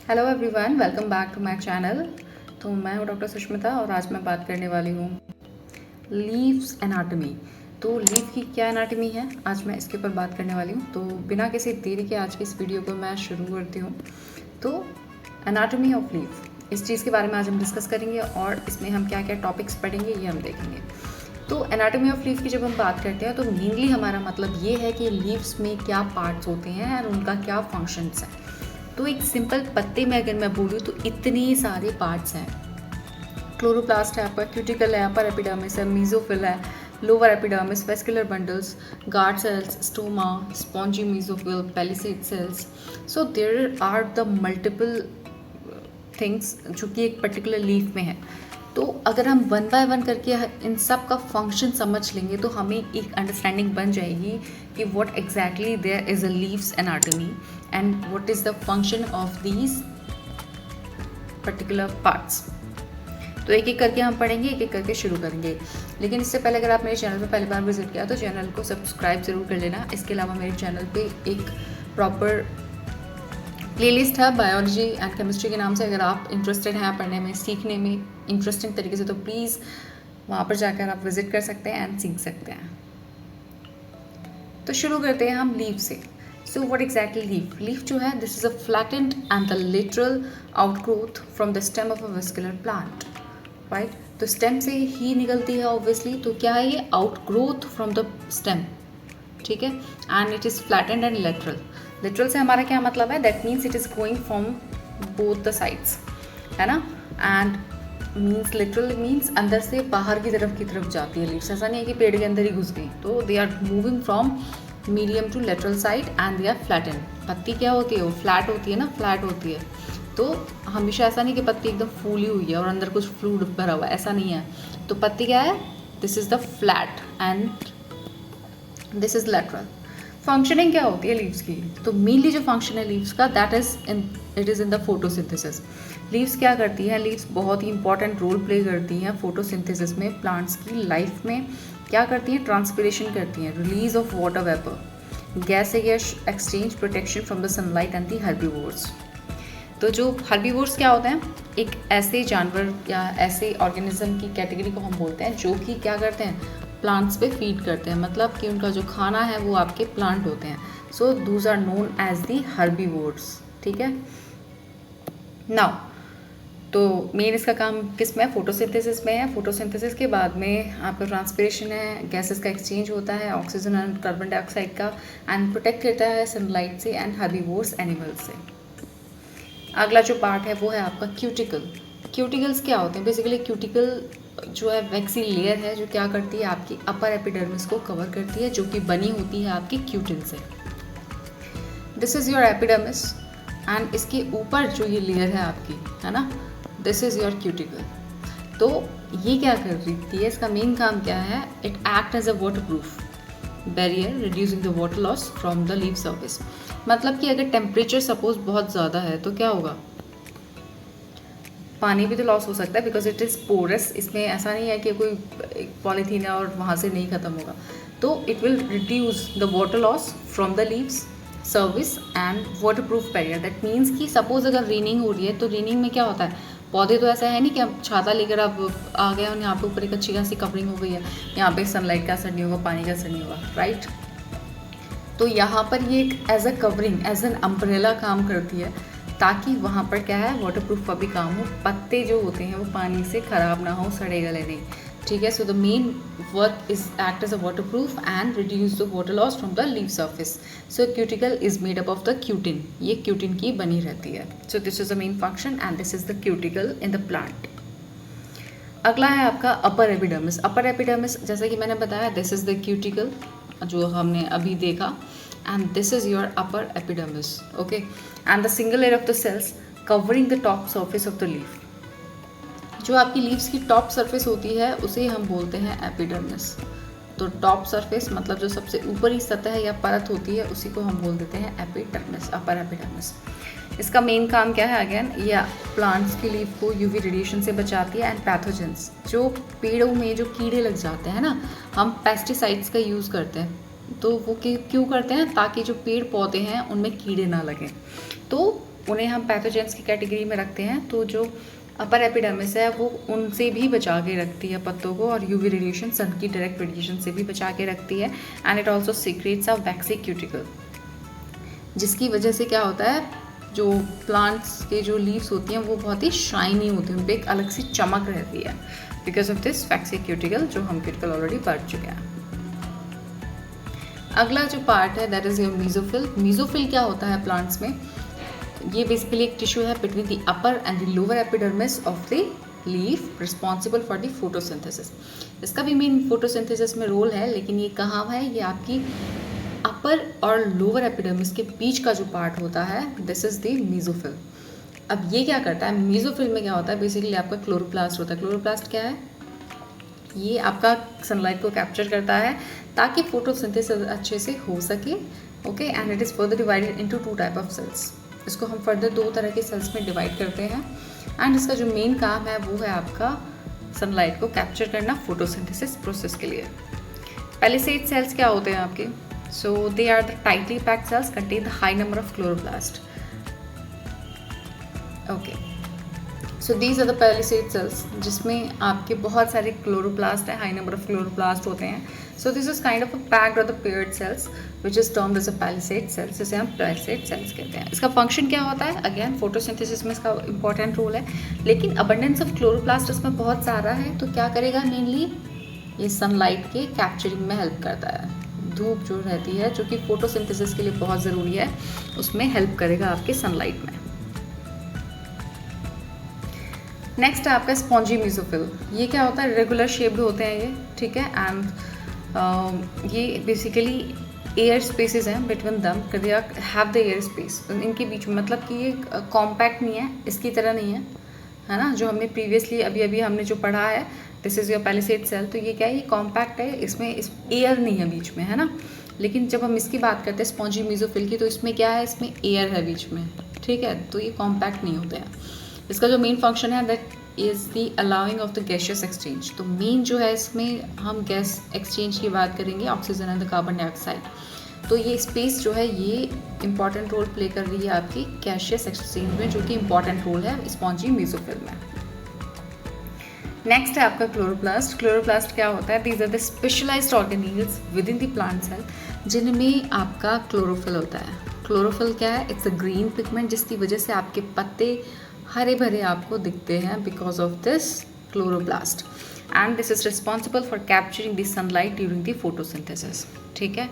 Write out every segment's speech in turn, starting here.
Hello everyone, welcome back to my channel. तो मैं हूँ डॉक्टर सुष्मिता और आज मैं बात करने वाली हूँ लीव्स एनाटमी। तो लीफ की क्या एनाटमी है, आज मैं इसके ऊपर बात करने वाली हूँ। तो बिना किसी देरी के आज की इस वीडियो को मैं शुरू करती हूँ। तो एनाटमी ऑफ लीफ, इस चीज़ के बारे में आज हम डिस्कस करेंगे और इसमें हम क्या क्या टॉपिक्स पढ़ेंगे ये हम देखेंगे। तो एनाटमी ऑफ लीफ की जब हम बात करते हैं तो मेनली हमारा मतलब ये है कि लीव्स में क्या पार्ट्स होते हैं और उनका क्या फंक्शंस हैं। तो एक सिंपल पत्ते में अगर मैं बोलूँ तो इतने सारे पार्ट्स हैं। क्लोरोप्लास्ट है आपका, क्यूटिकल है, अपर एपिडर्मिस है, मीजोफिल है, lower epidermis, vascular bundles, guard cells, stoma, spongy mesophyll, palisade cells. So there are the multiple things जो कि एक पर्टिकुलर लीफ में है। तो अगर हम वन बाय वन करके इन सब का फंक्शन समझ लेंगे तो हमें एक अंडरस्टैंडिंग बन जाएगी कि what exactly there is a leaves anatomy and what is the function of these particular parts. तो एक एक करके हम पढ़ेंगे, एक एक करके शुरू करेंगे। लेकिन इससे पहले अगर आप मेरे चैनल पर पहली बार विजिट किया तो चैनल को सब्सक्राइब ज़रूर कर लेना। इसके अलावा मेरे चैनल पे एक प्रॉपर प्लेलिस्ट है बायोलॉजी एंड केमिस्ट्री के नाम से। अगर आप इंटरेस्टेड हैं पढ़ने में, सीखने में इंटरेस्टिंग तरीके से, तो प्लीज़ वहाँ पर जाकर आप विजिट कर सकते हैं एंड सीख सकते हैं। तो शुरू करते हैं हम लीफ से। So what exactly leaf? Leaf जो है, this is a flattened and the lateral outgrowth from the stem of a vascular plant, right. तो स्टेम से ही निकलती है ऑब्वियसली। तो क्या है ये? आउटग्रोथ फ्रॉम द स्टेम, ठीक है। And it is flattened and lateral. Lateral से हमारा क्या मतलब है? That means it is going from both the sides, है ना। एंड मीन्स लिटरल मीन्स अंदर से बाहर की तरफ जाती है लीव्स। ऐसा नहीं है कि पेड़ के अंदर ही घुस गई। तो they are moving from medium to lateral side and they are flattened. पत्ती क्या होती है? वो फ्लैट होती है ना, फ्लैट होती है। तो हमेशा ऐसा नहीं कि पत्ती एकदम फूली हुई है और अंदर कुछ फ्लूइड भरा हुआ है, ऐसा नहीं है। तो पत्ती क्या है? This is the flat and this is lateral. Functioning क्या होती है लीव्स की? तो मेनली जो फंक्शन है लीव्स का, that is it is in the photosynthesis. Leaves क्या करती हैं? लीव्स बहुत ही इंपॉर्टेंट रोल प्ले करती हैं फोटोसिंथेसिस में, प्लांट्स की लाइफ में। क्या करती हैं? ट्रांसपिरेशन करती हैं, release of water vapour, gas exchange, protection from the sunlight and the herbivores. तो जो हर्बीवोर्स क्या होते हैं? एक ऐसे जानवर या ऐसे ऑर्गेनिज्म की कैटेगरी को हम बोलते हैं जो कि क्या करते हैं? प्लांट्स पे फीड करते हैं, मतलब कि उनका जो खाना है वो आपके प्लांट होते हैं। So those are known as the herbivores, ठीक है। नाउ तो मेन इसका काम किस में है? फोटोसिंथेसिस में है। फोटोसिंथेसिस के बाद में आपका ट्रांसपिरेशन है, गैसेस का एक्सचेंज होता है, ऑक्सीजन एंड कार्बन डाइऑक्साइड का, एंड प्रोटेक्ट करता है सनलाइट से एंड हर्बीवोर्स एनिमल्स से। अगला जो पार्ट है वो है आपका क्यूटिकल। क्यूटिकल्स क्या होते हैं? बेसिकली क्यूटिकल जो है वैक्सी लेयर है जो क्या करती है? आपकी अपर एपिडर्मिस को कवर करती है, जो कि बनी होती है आपकी क्यूटिन से। This is your epidermis and इसके ऊपर जो ये लेयर है आपकी, है ना, दिस इज़ योर क्यूटिकल। तो ये क्या कर रही है? इसका मेन काम क्या है? It act as a water proof barrier reducing the water loss from the leaf surface. मतलब कि अगर टेम्परेचर सपोज बहुत ज़्यादा है तो क्या होगा? पानी भी तो लॉस हो सकता है, बिकॉज इट इज़ पोरस। इसमें ऐसा नहीं है कि कोई पॉलीथीन है और वहाँ से नहीं ख़त्म होगा। तो it will reduce the water loss from the leaves service and water proof barrier. That means कि सपोज अगर रेनिंग हो रही है तो रेनिंग में क्या होता है? पौधे तो ऐसा है नहीं कि आप छाता लेकर आप आ गए और यहाँ पे ऊपर एक अच्छी खासी कवरिंग हो गई है, यहाँ पे सनलाइट का असर नहीं होगा, पानी का असर नहीं होगा, राइट। तो यहाँ पर ये एक as a covering, as an umbrella काम करती है, ताकि वहाँ पर क्या है? वाटर प्रूफ का भी काम हो। पत्ते जो होते हैं वो पानी से ख़राब ना हो, सड़े गले नहीं, ठीक है। So the main work is act as a water proof and reduce the water loss from the leaf surface. So cuticle is made up of the cutin, ये क्यूटिन की बनी रहती है। So this is the main function and this is the cuticle in the plant. अगला है आपका upper epidermis. Upper epidermis जैसा कि मैंने बताया, दिस इज द क्यूटिकल जो हमने अभी देखा, and this is your upper epidermis, okay, and the single layer of the cells covering the top surface of the leaf। जो आपकी लीव्स की टॉप सरफेस होती है उसे हम बोलते हैं एपिडर्मिस। तो टॉप सरफेस मतलब जो सबसे ऊपरी सतह या परत होती है उसी को हम बोल देते हैं एपिडर्मिस, अपर एपिडर्मिस। इसका मेन काम क्या है? अगेन ये प्लांट्स की लीफ को यूवी रेडिएशन से बचाती है एंड पैथोजेंस, जो पेड़ों में जो कीड़े लग जाते हैं ना, हम पेस्टिसाइड्स का यूज़ करते हैं। तो वो क्यों करते हैं? ताकि जो पेड़ पौधे हैं उनमें कीड़े ना लगें। तो उन्हें हम पैथोजेंस की कैटेगरी में रखते हैं। तो जो अपर एपिडर्मिस है वो उनसे भी बचा के रखती है पत्तों को, और यूवी रेडिएशन, सन की डायरेक्ट रेडिएशन से भी बचा के रखती है। And it also secrets a vaccine cuticle, जिसकी वजह से क्या होता है, जो प्लांट्स के जो लीव्स होती हैं वो बहुत ही शाइनी होती हैं, उन पर एक अलग सी चमक रहती है because of this vaccine cuticle, जो हम क्यूटिकल ऑलरेडी पढ़ चुके हैं। अगला जो पार्ट है that is your mesophyll. Mesophyll क्या होता है प्लांट्स में, ये बेसिकली एक टिश्यू है between the upper and the lower epidermis of the leaf, responsible for the photosynthesis. इसका भी मेन फोटोसिंथेसिस में रोल है, लेकिन ये कहाँ है, ये आपकी अपर और लोअर एपिडर्मिस के बीच का जो पार्ट होता है, दिस इज द मीजोफिल। अब ये क्या करता है, मीजोफिल में क्या होता है, बेसिकली आपका क्लोरोप्लास्ट होता है। क्लोरोप्लास्ट क्या है, ये आपका सनलाइट को कैप्चर करता है ताकि फोटोसिंथेसिस अच्छे से हो सके। Okay, and it is further divided into 2 type of cells. इसको हम फर्दर 2 तरह के सेल्स में डिवाइड करते हैं, एंड इसका जो मेन काम है वो है आपका सनलाइट को कैप्चर करना फोटोसिंथेसिस प्रोसेस के लिए। पैलिसेड सेल्स क्या होते हैं आपके, so they are the tightly packed cells contain the high number of chloroplast. Okay, so these are the palisade cells, जिसमें आपके बहुत सारे क्लोरोप्लास्ट है, हाई नंबर ऑफ क्लोरोप्लास्ट होते हैं। So this is kind of a packed और the paired cells which is termed as a palisade cells, जिसे हम पैलिसेड सेल्स कहते हैं। इसका फंक्शन क्या होता है, अगेन फोटोसिंथेसिस में इसका इंपॉर्टेंट रोल है, लेकिन अबंडेंस ऑफ क्लोरोप्लास्ट इसमें बहुत सारा है, तो क्या करेगा, मेनली ये सनलाइट के कैप्चरिंग में हेल्प करता है। धूप जो रहती है, जो कि फोटोसिंथेसिस के लिए बहुत ज़रूरी है, उसमें हेल्प करेगा आपके सनलाइट में। नेक्स्ट है आपका स्पॉन्जी मीजोफिल। ये क्या होता है, रेगुलर शेप्ड होते हैं ये, ठीक है, एंड ये बेसिकली एयर स्पेसेस हैं between them, they have the air space इनके बीच में, मतलब कि ये कॉम्पैक्ट नहीं है, इसकी तरह नहीं है ना, जो हमने प्रीवियसली अभी हमने जो पढ़ा है, this is your palisade cell, तो ये क्या है, ये कॉम्पैक्ट है, इसमें एयर नहीं है बीच में, है ना। लेकिन जब हम इसकी बात करते हैं स्पॉन्जी मीजोफिल की, तो इसमें क्या है, इसमें एयर है बीच में, ठीक है, तो ये कॉम्पैक्ट नहीं होते हैं। इसका जो मेन फंक्शन है that is the allowing of the gaseous exchange. तो मेन जो है इसमें हम गैस एक्सचेंज की बात करेंगे, oxygen and the carbon dioxide. तो ये स्पेस जो है ये इंपॉर्टेंट रोल प्ले कर रही है आपकी गैशियस एक्सचेंज में, जो कि इंपॉर्टेंट रोल है स्पॉन्जी मीजोफिल में। नेक्स्ट है आपका क्लोरोप्लास्ट। क्लोरोप्लास्ट क्या होता है, these are the specialized organelles within the plant cell, जिनमें आपका क्लोरोफिल होता है। क्लोरोफिल क्या है, इट्स अ ग्रीन पिगमेंट, जिसकी वजह से आपके पत्ते हरे भरे आपको दिखते हैं because of this chloroplast, and this is responsible for capturing the sunlight during the photosynthesis. ठीक है,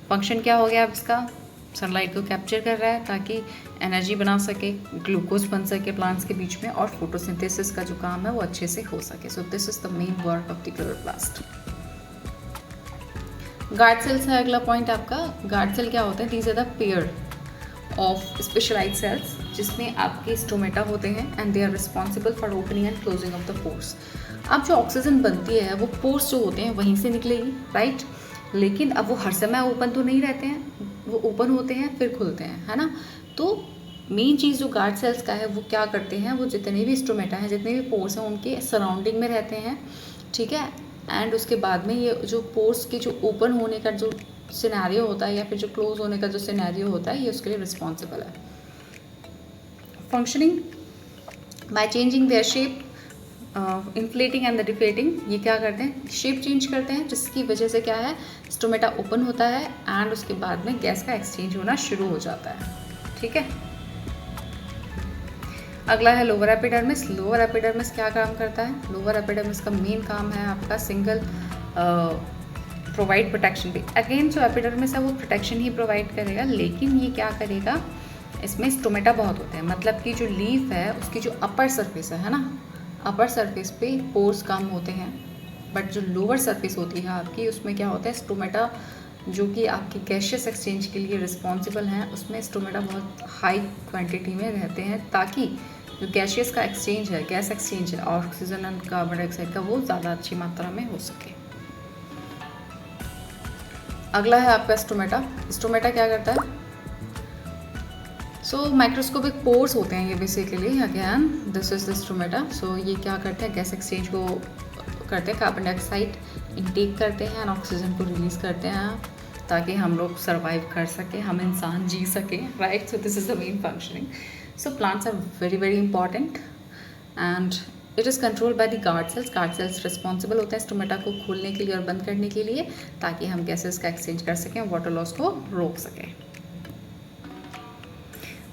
फंक्शन क्या हो गया अब इसका, सनलाइट को कैप्चर कर रहा है ताकि एनर्जी बना सके, ग्लूकोज बन सके प्लांट्स के बीच में, और फोटोसिंथेसिस का जो काम है वो अच्छे से हो सके। So this is the main work of the chloroplast. Guard cells है अगला पॉइंट आपका। गार्ड सेल क्या होते हैं, these are the pair of specialized cells, जिसमें आपके स्टोमेटा होते हैं, and they are responsible for opening and closing of the pores. अब जो ऑक्सीजन बनती है वो पोर्स जो होते हैं वहीं से निकलेगी, राइट, लेकिन अब वो हर समय ओपन तो नहीं रहते हैं, वो ओपन होते हैं फिर खुलते हैं, है ना। तो मेन चीज़ जो गार्ड सेल्स का है वो क्या करते हैं, वो जितने भी स्टोमेटा हैं, जितने भी पोर्स हैं, उनके सराउंडिंग में रहते हैं, ठीक है, एंड उसके बाद में ये जो पोर्स के जो ओपन होने का जो सिनेरियो होता है या फिर जो क्लोज होने का जो सिनेरियो होता है, ये उसके लिए रिस्पॉन्सिबल है। Functioning by changing their shape, inflating and the deflating, ये क्या करते हैं, शेप चेंज करते हैं, जिसकी वजह से क्या है, स्टोमेटा ओपन होता है एंड उसके बाद में गैस का एक्सचेंज होना शुरू हो जाता है। ठीक है, अगला है लोअर एपिडर्मिस। लोअर एपिडर्मिस क्या काम करता है, लोअर एपिडर्मिस का मेन काम है आपका सिंगल प्रोवाइड प्रोटेक्शन भी। अगेन जो एपिडर्मिस है वो प्रोटेक्शन ही प्रोवाइड करेगा, लेकिन ये क्या करेगा, इसमें स्टोमेटा बहुत होते हैं, मतलब कि जो लीफ है उसकी जो अपर सरफेस है ना, अपर सरफेस पे पोर्स कम होते हैं, बट जो लोअर सरफेस होती है आपकी, उसमें क्या होता है, स्टोमेटा जो कि आपकी गैशियस एक्सचेंज के लिए रिस्पॉन्सिबल हैं, उसमें स्टोमेटा बहुत हाई क्वांटिटी में रहते हैं, ताकि जो गैशियस का एक्सचेंज है, गैस एक्सचेंज है, ऑक्सीजन एंड कार्बन डाइऑक्साइड का, वो ज़्यादा अच्छी मात्रा में हो सके। अगला है आपका स्टोमेटा। स्टोमेटा क्या करता है, सो माइक्रोस्कोपिक पोर्स होते हैं ये basically, again this is the stomata. So ये क्या करते हैं, गैस एक्सचेंज को करते हैं, कार्बन डाइऑक्साइड इनटेक करते हैं, ऑक्सीजन को रिलीज़ करते हैं, ताकि हम लोग सर्वाइव कर सकें, हम इंसान जी सकें, right. So this is the main functioning. So plants are very very important and it is controlled by the guard cells. Guard cells responsible होते हैं स्टोमेटा को खोलने के लिए और बंद करने के लिए, ताकि हम गैसेस का एक्सचेंज कर सकें, वाटर लॉस को रोक सकें.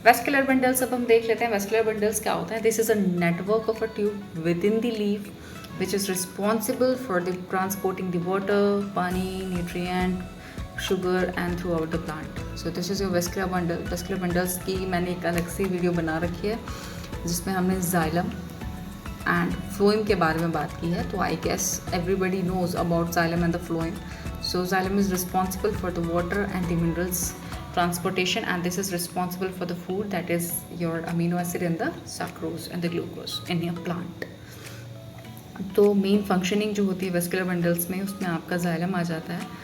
वेस्कुलर बंडल्स अब हम देख लेते हैं. वेस्कुलर बंडल्स क्या होता है? This is a network of a tube with in the leaf which is responsible for the transporting the water, पानी, nutrient, sugar and throughout the plant. So this is your vascular bundle. Vascular bundles की मैंने एक अलग से video बना रखी है जिसमें हमने xylem एंड फ्लोएम के बारे में बात की है. तो I guess everybody knows about xylem and the phloem. So xylem is responsible for the water and the minerals transportation and this is responsible for the food, that is your amino acid and the sucrose and the glucose in your plant. तो main functioning जो होती है vascular bundles में, उसमें आपका xylem आ जाता है.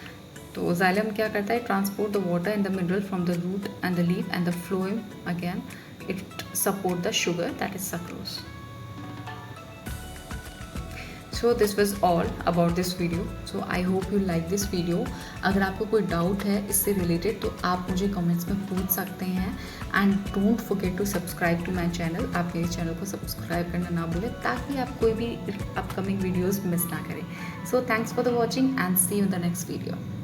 तो xylem क्या करता है? Transport the water and the mineral from the root and the leaf and the phloem again it support the sugar, that is sucrose. So this was all about this video. So I hope you like this video. अगर आपको कोई doubt है इससे related तो आप मुझे comments में पूछ सकते हैं. And don't forget to subscribe to my channel. आप मेरे चैनल को सब्सक्राइब करना ना भूलें ताकि आप कोई भी अपकमिंग वीडियोज़ मिस ना करें. So thanks for the watching and see you in the next video.